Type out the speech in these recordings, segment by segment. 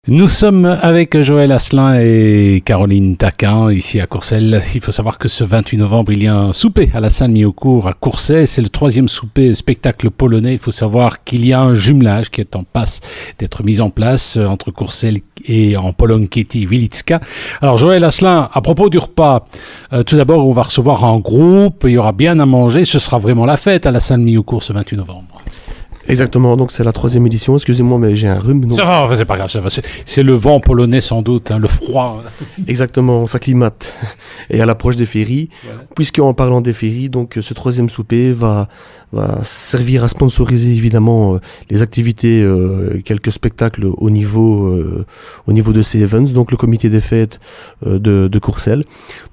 Nous sommes avec Joël Asselin et Caroline Taquin ici à Courcelles. Il faut savoir que ce 28 novembre, il y a un souper à la salle Mi-au-Cours à Courcelles. C'est le 3e souper spectacle polonais. Il faut savoir qu'il y a un jumelage qui est en passe d'être mis en place entre Courcelles et en Pologne Kiety Wilicka. Alors Joël Asselin, à propos du repas, tout d'abord on va recevoir un groupe, il y aura bien à manger. Ce sera vraiment la fête à la salle Mi-au-Cours ce 28 novembre. Exactement, donc c'est la 3e édition, excusez-moi mais j'ai un rhume. Donc... Ça va, c'est pas grave, ça va. C'est le vent polonais sans doute, hein, le froid. Exactement, ça climate. Et à l'approche des féeries, voilà. Puisqu'en parlant des féeries, donc ce 3e souper va servir à sponsoriser évidemment les activités, quelques spectacles au niveau de ces events, donc le comité des fêtes de Courcelles.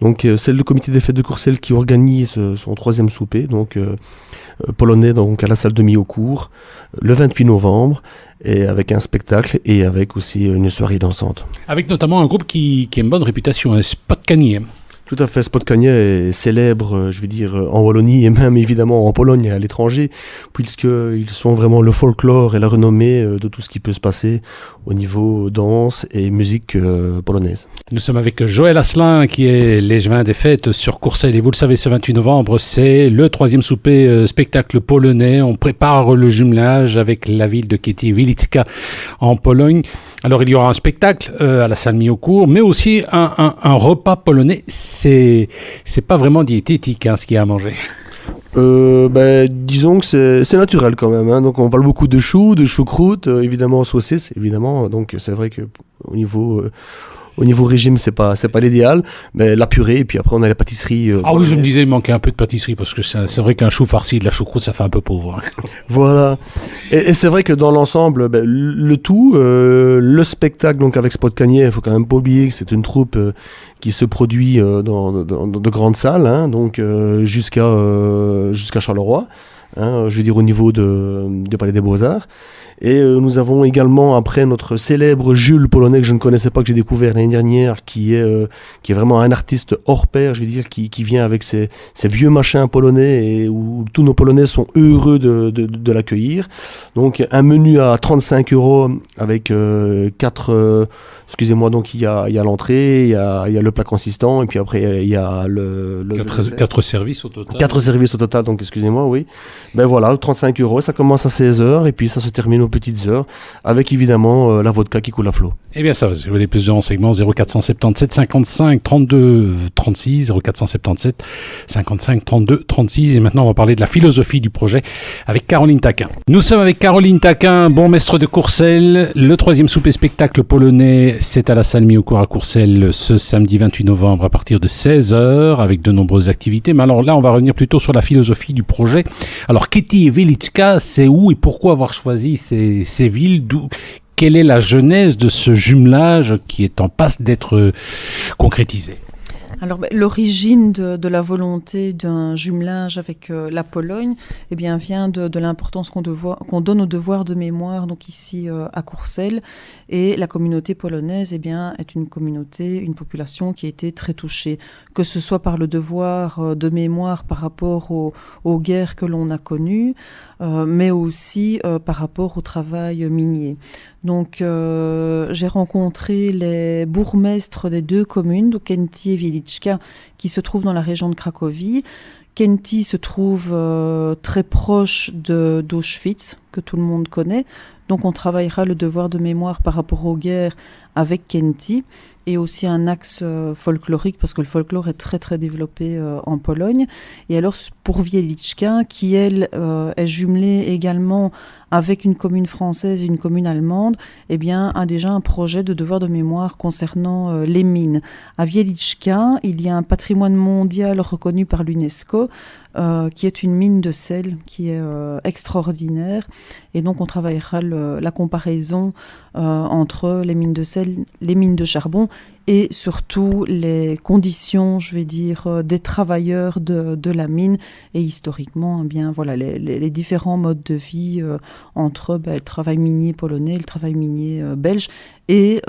Donc c'est le comité des fêtes de Courcelles qui organise son 3e souper, donc polonais donc à la salle de Mi-au-Cours, le 28 novembre, et avec un spectacle et avec aussi une soirée dansante. Avec notamment un groupe qui a une bonne réputation, Spot Cagné. Tout à fait, Spot Cagné est célèbre, je veux dire, en Wallonie et même évidemment en Pologne et à l'étranger, puisqu'ils sont vraiment le folklore et la renommée de tout ce qui peut se passer au niveau danse et musique polonaise. Nous sommes avec Joël Asselin qui est l'échevin des fêtes sur Courcelles et vous le savez, ce 28 novembre, c'est le 3e souper spectacle polonais. On prépare le jumelage avec la ville de Kiety Wilicka en Pologne. Alors il y aura un spectacle à la salle Mi-au-Cours, mais aussi un repas polonais. C'est pas vraiment diététique ce qu'il y a à manger. Disons que c'est naturel quand même, hein. Donc on parle beaucoup de choux, de choucroute, évidemment saucisses, évidemment. Donc c'est vrai que au niveau régime, c'est pas l'idéal, mais la purée, et puis après on a la pâtisserie. Oui, je me disais, il manquait un peu de pâtisserie, parce que c'est vrai qu'un chou farci de la choucroute, ça fait un peu pauvre. Voilà. Et c'est vrai que dans l'ensemble, le tout, le spectacle, donc avec Spot Cagné, il faut quand même pas oublier que c'est une troupe qui se produit dans de grandes salles, hein, donc jusqu'à Charleroi, hein, je veux dire au niveau de Palais des Beaux-Arts. Et nous avons également après notre célèbre Jules polonais que je ne connaissais pas, que j'ai découvert l'année dernière, qui est vraiment un artiste hors pair, je veux dire, qui vient avec ses vieux machins polonais et où tous nos Polonais sont heureux de l'accueillir. Donc un menu à 35 € avec 4... excusez-moi, donc il y a l'entrée, il y a le plat consistant, et puis après il y a le 4 services au total. 4 services au total, donc excusez-moi, oui. Ben voilà, 35 €, ça commence à 16h, et puis ça se termine aux petites heures, avec évidemment la vodka qui coule à flot. Eh bien ça, si vous voulez plus de renseignements, 0477 55 32 36, 0477 55 32 36, et maintenant on va parler de la philosophie du projet avec Caroline Taquin. Nous sommes avec Caroline Taquin, bourgmestre de Courcelles. Le 3e souper spectacle polonais, c'est à la salle Mi-au-Cours à Courcelles ce samedi 28 novembre à partir de 16h avec de nombreuses activités. Mais alors là, on va revenir plutôt sur la philosophie du projet. Alors Kiety et Wilicka, c'est où et pourquoi avoir choisi ces villes? Quelle est la genèse de ce jumelage qui est en passe d'être concrétisé? Alors, l'origine de la volonté d'un jumelage avec la Pologne, eh bien, vient de l'importance qu'on donne au devoir de mémoire, donc ici à Courcelles. Et la communauté polonaise, eh bien, est une communauté, une population qui a été très touchée, que ce soit par le devoir de mémoire par rapport aux guerres que l'on a connues, mais aussi par rapport au travail minier. Donc, j'ai rencontré les bourgmestres des 2 communes, donc Kiety et Wilicka, qui se trouvent dans la région de Cracovie. Kiety se trouve très proche d'Auschwitz, que tout le monde connaît. Donc, on travaillera le devoir de mémoire par rapport aux guerres avec Kiety, et aussi un axe folklorique, parce que le folklore est très très développé en Pologne. Et alors pour Wilicka, qui elle est jumelée également avec une commune française et une commune allemande, eh bien a déjà un projet de devoir de mémoire concernant les mines. À Wilicka, il y a un patrimoine mondial reconnu par l'UNESCO, qui est une mine de sel qui est extraordinaire. Et donc on travaillera la comparaison entre les mines de sel, les mines de charbon, et surtout les conditions, je vais dire, des travailleurs de la mine, et historiquement, eh bien, voilà, les différents modes de vie entre le travail minier polonais et le travail minier belge, et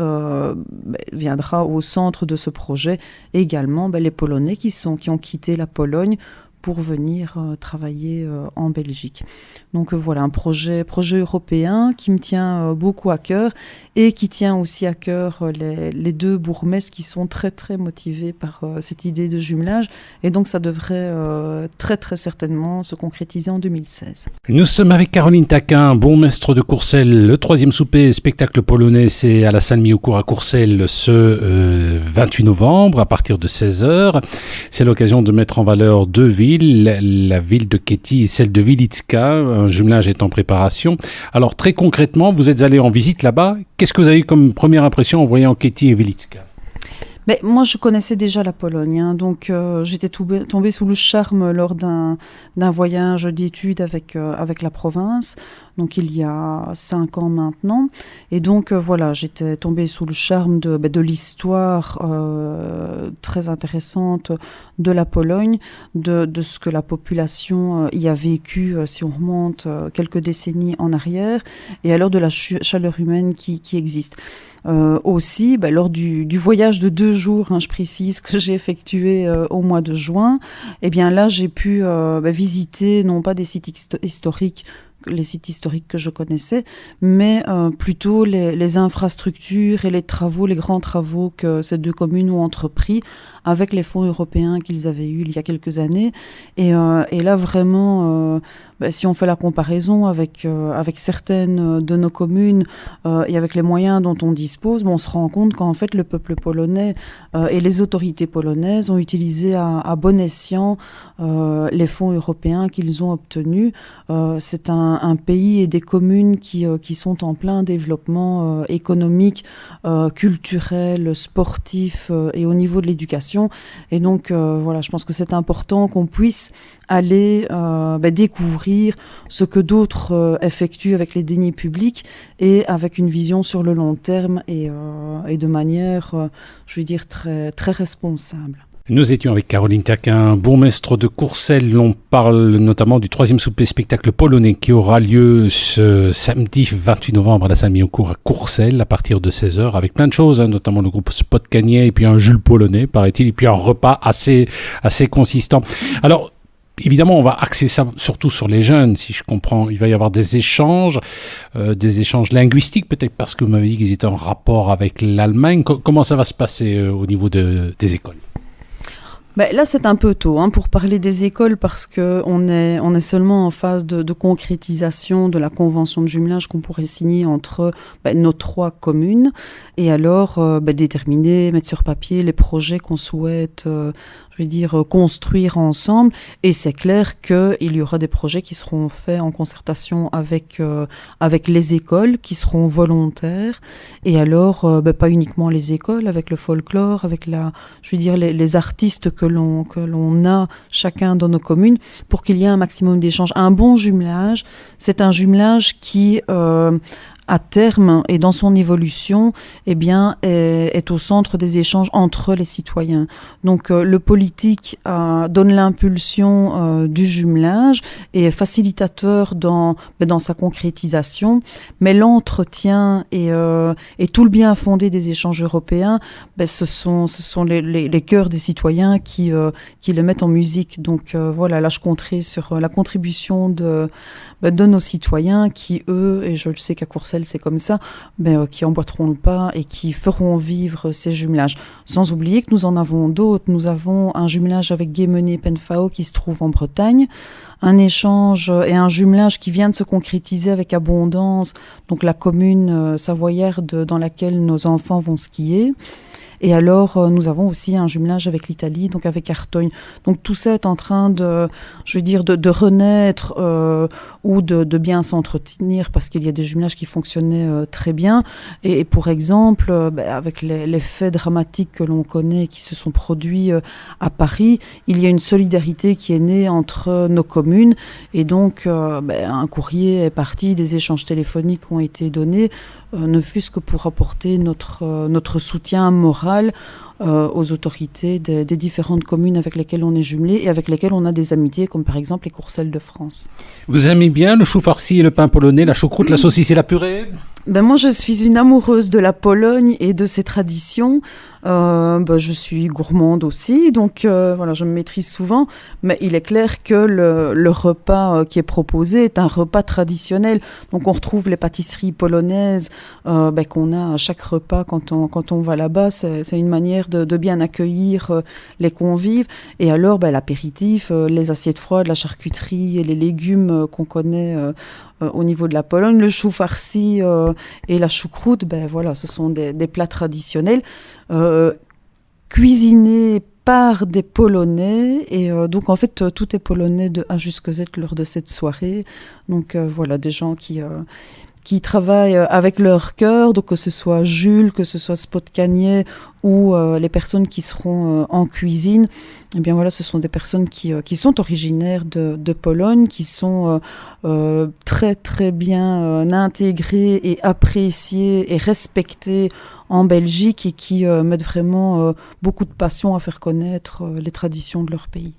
viendra au centre de ce projet également les Polonais qui ont quitté la Pologne pour venir travailler en Belgique. Donc voilà, un projet européen qui me tient beaucoup à cœur et qui tient aussi à cœur les deux bourgmestres qui sont très très motivés par cette idée de jumelage, et donc ça devrait très très certainement se concrétiser en 2016. Nous sommes avec Caroline Taquin, bourgmestre de Courcelles. Le 3e souper spectacle polonais, c'est à la salle Miaucourt à Courcelles ce 28 novembre à partir de 16h. C'est l'occasion de mettre en valeur 2 villes, la ville de Kéti et celle de Wilicka. Un jumelage est en préparation. Alors très concrètement, vous êtes allé en visite là-bas. Qu'est-ce que vous avez eu comme première impression en voyant Kéti et Wilicka ? Mais moi, je connaissais déjà la Pologne, hein, donc j'étais tombée sous le charme lors d'un voyage d'études avec la province, donc il y a 5 ans maintenant. Et donc voilà, j'étais tombée sous le charme de l'histoire très intéressante de la Pologne, de ce que la population y a vécu, si on remonte quelques décennies en arrière, et alors de la chaleur humaine qui existe. Aussi, lors du voyage de 2 jours, hein, je précise, que j'ai effectué au mois de juin, eh bien là, j'ai pu visiter non pas des sites historiques, les sites historiques que je connaissais, mais plutôt les infrastructures et les grands travaux que ces 2 communes ont entrepris avec les fonds européens qu'ils avaient eus il y a quelques années. Et là, vraiment, si on fait la comparaison avec certaines de nos communes et avec les moyens dont on dispose, on se rend compte qu'en fait, le peuple polonais et les autorités polonaises ont utilisé à bon escient les fonds européens qu'ils ont obtenus. C'est un pays et des communes qui sont en plein développement économique, culturel, sportif et au niveau de l'éducation. Et donc, voilà, je pense que c'est important qu'on puisse aller découvrir ce que d'autres effectuent avec les deniers publics et avec une vision sur le long terme et de manière, je veux dire, très, très responsable. Nous étions avec Caroline Taquin, bourgmestre de Courcelles. On parle notamment du 3e souper spectacle polonais qui aura lieu ce samedi 28 novembre à la salle Miaucourt à Courcelles à partir de 16h avec plein de choses, hein, notamment le groupe Spot Cagné et puis un Jules polonais, paraît-il, et puis un repas assez consistant. Alors, évidemment, on va axer ça surtout sur les jeunes, si je comprends. Il va y avoir des échanges linguistiques, peut-être parce que vous m'avez dit qu'ils étaient en rapport avec l'Allemagne. Comment ça va se passer au niveau des écoles ? Là, c'est un peu tôt pour parler des écoles parce qu'on est seulement en phase de concrétisation de la convention de jumelage qu'on pourrait signer entre nos 3 communes et alors déterminer, mettre sur papier les projets qu'on souhaite construire ensemble. Et c'est clair qu'il y aura des projets qui seront faits en concertation avec les écoles, qui seront volontaires. Et alors, pas uniquement les écoles, avec le folklore, avec les artistes que l'on a chacun dans nos communes, pour qu'il y ait un maximum d'échanges. Un bon jumelage, c'est un jumelage qui à terme et dans son évolution, est au centre des échanges entre les citoyens. Donc le politique donne l'impulsion du jumelage et est facilitateur dans sa concrétisation, mais l'entretien et tout le bien fondé des échanges européens, ce sont les cœurs des citoyens qui le mettent en musique. Donc voilà, là je compterai sur la contribution de nos citoyens qui, eux, et je le sais qu'à Courcelles c'est comme ça, qui emboîteront le pas et qui feront vivre ces jumelages. Sans oublier que nous en avons d'autres. Nous avons un jumelage avec Guémené-Penfao qui se trouve en Bretagne, un échange et un jumelage qui vient de se concrétiser avec Abondance, donc la commune savoyarde dans laquelle nos enfants vont skier. Et alors, nous avons aussi un jumelage avec l'Italie, donc avec Artogne. Donc tout ça est en train de renaître ou de bien s'entretenir parce qu'il y a des jumelages qui fonctionnaient très bien. Et pour exemple, avec les faits dramatiques que l'on connaît qui se sont produits à Paris, il y a une solidarité qui est née entre nos communes. Et donc, un courrier est parti, des échanges téléphoniques ont été donnés, ne fût-ce que pour apporter notre soutien moral aux autorités des différentes communes avec lesquelles on est jumelé et avec lesquelles on a des amitiés, comme par exemple les Courcelles de France. Vous aimez bien le chou farci et le pain polonais, la choucroute, la saucisse et la purée ? Ben moi, je suis une amoureuse de la Pologne et de ses traditions. Je suis gourmande aussi, donc voilà, je me maîtrise souvent. Mais il est clair que le repas qui est proposé est un repas traditionnel. Donc on retrouve les pâtisseries polonaises qu'on a à chaque repas quand on va là-bas. C'est une manière de bien accueillir les convives. Et alors, l'apéritif, les assiettes froides, la charcuterie et les légumes qu'on connaît au niveau de la Pologne, le chou farci et la choucroute, ce sont des plats traditionnels cuisinés par des Polonais. Et donc, en fait, tout est polonais de A jusqu'à Z lors de cette soirée. Donc, des gens qui travaillent avec leur cœur, donc que ce soit Jules, que ce soit Spotkanie ou les personnes qui seront en cuisine. Eh bien voilà, ce sont des personnes qui sont originaires de Pologne, qui sont très très bien intégrées et appréciées et respectées en Belgique et qui mettent vraiment beaucoup de passion à faire connaître les traditions de leur pays.